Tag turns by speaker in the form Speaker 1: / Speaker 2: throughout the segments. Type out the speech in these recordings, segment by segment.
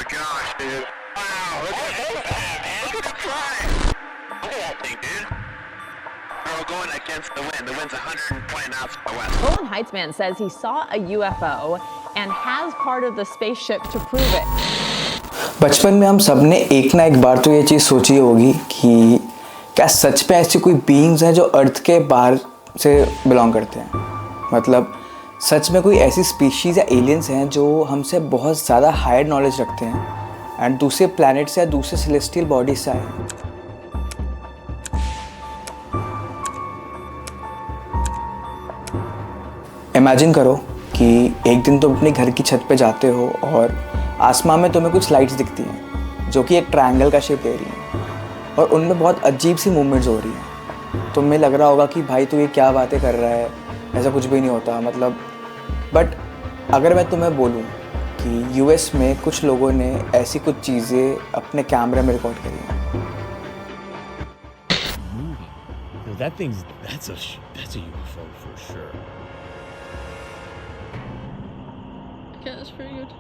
Speaker 1: gosh, dude. Wow, look at that, man. Look at the fly. Look at that thing, dude. We're going against the wind. The wind's 120 knots to the west.
Speaker 2: Roland Heitzman says he saw a UFO and has part of the spaceship to prove it.
Speaker 3: बचपन में हम सब ने एक ना एक बार तो ये चीज़ सोची होगी कि क्या सच में ऐसी कोई बीइंग्स हैं जो अर्थ के बाहर से बिलोंग करते हैं। मतलब सच में कोई ऐसी स्पीशीज़ या एलियंस हैं जो हमसे बहुत ज़्यादा हायर नॉलेज रखते हैं एंड दूसरे प्लैनेट्स या दूसरे सेलेस्टियल बॉडीज से आए हैं। इमेजिन करो कि एक दिन तुम अपने घर की छत पे जाते हो और आसमान में तुम्हें कुछ लाइट्स दिखती हैं जो कि एक ट्रायंगल का शेप ले रही हैं और उनमें बहुत अजीब सी मूवमेंट्स हो रही हैं। तुम्हें लग रहा होगा कि भाई तू ये क्या बातें कर रहा है, ऐसा कुछ भी नहीं होता मतलब। बट अगर मैं तुम्हें बोलूँ कि यूएस में कुछ लोगों ने ऐसी कुछ चीज़ें अपने कैमरे में रिकॉर्ड करी हैं।
Speaker 4: That's a UFO for sure.
Speaker 5: Yeah, that's pretty good.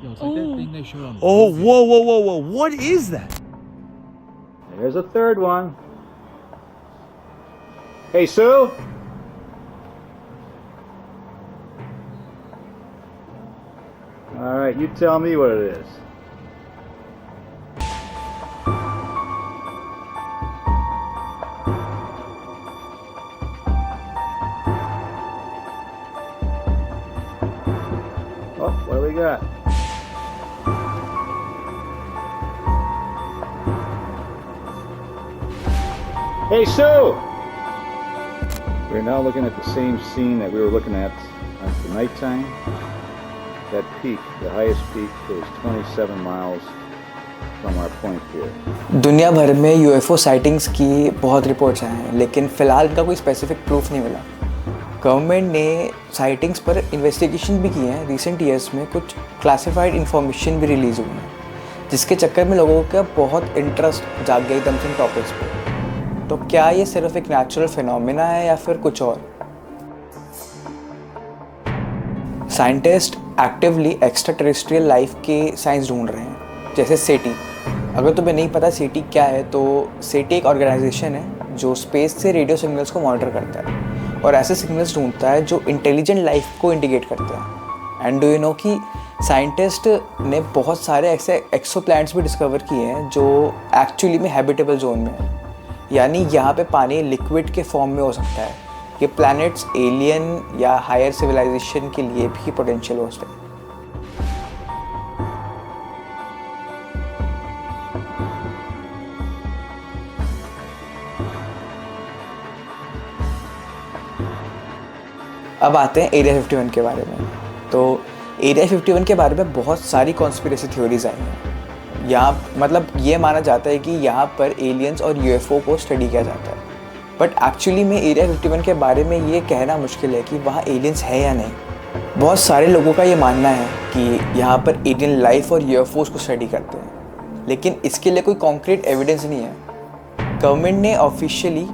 Speaker 4: Yo, it's like that thing they showed on.
Speaker 6: Oh, whoa. What is that?
Speaker 7: There's a third one. Hey, Sue? All right, you tell me what it is. Oh, what do we got? Hey, Sue! We're now looking at the same scene that we were looking at the nighttime. That peak, the highest peak, is 27 miles from our point here.
Speaker 3: दुनिया भर में UFO sightings की बहुत reports आए हैं, लेकिन फ़िलहाल इनका कोई स्पेसिफिक प्रूफ नहीं मिला। गवर्नमेंट ने साइटिंग्स पर इन्वेस्टिगेशन भी की हैं। रिसेंट ईयर्स में कुछ क्लासिफाइड इन्फॉर्मेशन भी रिलीज़ हुई है, जिसके चक्कर में लोगों का बहुत इंटरेस्ट जाग गया एकदम से टॉपिक्स पे। तो क्या ये सिर्फ एक नेचुरल फिनोमेना है या फिर कुछ और? Scientist actively extra terrestrial life के साइंस ढूंढ रहे हैं, जैसे सेटी। अगर तुम्हें नहीं पता सेटी क्या है, तो सेटी एक ऑर्गेनाइजेशन है जो स्पेस से रेडियो सिग्नल्स को मॉनिटर करता है और ऐसे सिग्नल्स ढूंढता है जो इंटेलिजेंट लाइफ को इंडिकेट करते हैं। एंड डू यू नो कि साइंटिस्ट ने बहुत सारे ऐसे एक्सोप्लैनेट्स भी डिस्कवर किए हैं जो एक्चुअली में हैबिटेबल जोन में है, यानी यहाँ पे पानी लिक्विड के फॉर्म में हो सकता है। ये प्लैनेट्स एलियन या हायर सिविलाइजेशन के लिए भी पोटेंशियल होस्ट है। अब आते हैं एरिया 51 के बारे में। तो एरिया 51 के बारे में बहुत सारी कॉन्स्पिरेसी थ्योरीज आई हैं। यहाँ मतलब ये माना जाता है कि यहाँ पर एलियंस और यूएफओ को स्टडी किया जाता है, बट एक्चुअली में एरिया 51 के बारे में ये कहना मुश्किल है कि वहाँ एलियंस है या नहीं। बहुत सारे लोगों का ये मानना है कि यहाँ पर एलियन लाइफ और यूएफओस को स्टडी करते हैं, लेकिन इसके लिए कोई कॉन्क्रीट एविडेंस नहीं है। गवर्नमेंट ने ऑफिशियली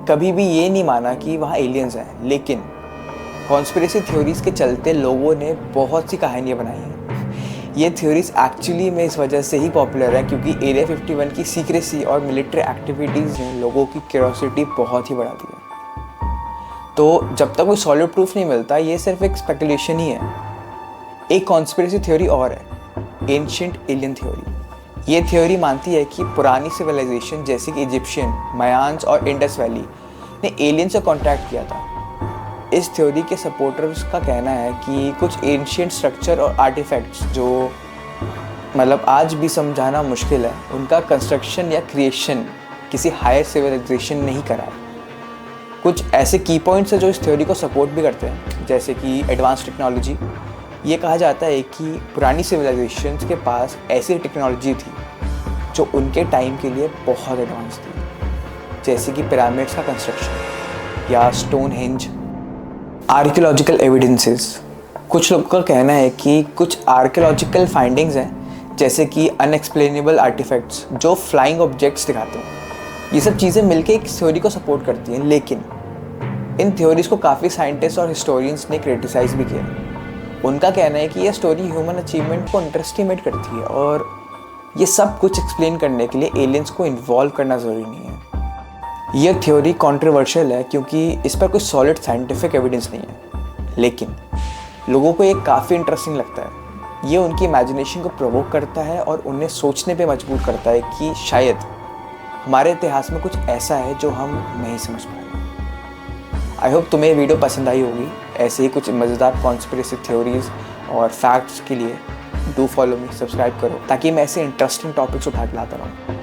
Speaker 3: कभी भी ये नहीं माना कि वहाँ एलियंस हैं, लेकिन कॉन्स्पिरेसी थ्योरीज के चलते लोगों ने बहुत सी कहानियाँ बनाई हैं। ये थ्योरीज एक्चुअली में इस वजह से ही पॉपुलर है क्योंकि एरिया 51 की सीक्रेसी और मिलिट्री एक्टिविटीज़ ने लोगों की क्यूरियोसिटी बहुत ही बढ़ा दी है। तो जब तक कोई सॉलिड प्रूफ नहीं मिलता, ये सिर्फ एक स्पेकुलेशन ही है। एक कॉन्स्पिरेसी थ्योरी और है, एंशिएंट एलियन थ्योरी। ये थ्योरी मानती है कि पुरानी सिविलाइजेशन जैसे कि इजिप्शियन, मायान्स और इंडस वैली ने एलियन से कॉन्टैक्ट किया था। इस थ्योरी के सपोर्टर्स का कहना है कि कुछ एंशिएंट स्ट्रक्चर और आर्टिफैक्ट्स जो मतलब आज भी समझाना मुश्किल है, उनका कंस्ट्रक्शन या क्रिएशन किसी हायर सिविलाइजेशन ने ही करा है। कुछ ऐसे की पॉइंट्स हैं जो इस थ्योरी को सपोर्ट भी करते हैं, जैसे कि एडवांस टेक्नोलॉजी। ये कहा जाता है कि पुरानी सिविलाइजेशंस के पास ऐसी टेक्नोलॉजी थी जो उनके टाइम के लिए बहुत एडवांस थी, जैसे कि पिरामिड्स का कंस्ट्रक्शन या स्टोनहेंज। आर्कियोलॉजिकल एविडेंसेस, कुछ लोगों का कहना है कि कुछ आर्कियोलॉजिकल फाइंडिंग्स हैं, जैसे कि अनएक्सप्लेनेबल आर्टिफैक्ट्स जो फ्लाइंग ऑब्जेक्ट्स दिखाते हैं। ये सब चीज़ें मिलके एक थ्योरी को सपोर्ट करती हैं, लेकिन इन थ्योरीज को काफ़ी साइंटिस्ट और हिस्टोरियंस ने क्रिटिसाइज़ भी किया। उनका कहना है कि ये स्टोरी ह्यूमन अचीवमेंट को अंडरएस्टिमेट करती है और ये सब कुछ एक्सप्लेन करने के लिए एलियंस को इन्वॉल्व करना ज़रूरी नहीं है। यह थ्योरी कंट्रोवर्शियल है क्योंकि इस पर कोई सॉलिड साइंटिफिक एविडेंस नहीं है, लेकिन लोगों को ये काफ़ी इंटरेस्टिंग लगता है। ये उनकी इमेजिनेशन को प्रोवोक करता है और उन्हें सोचने पे मजबूर करता है कि शायद हमारे इतिहास में कुछ ऐसा है जो हम नहीं समझ पाए। आई होप तुम्हें ये वीडियो पसंद आई होगी। ऐसे ही कुछ मज़ेदार कॉन्स्पिरेसी थ्योरीज और फैक्ट्स के लिए डू फॉलो मी, सब्सक्राइब करो ताकि मैं ऐसे इंटरेस्टिंग टॉपिक्स उठा के लाता रहूँ।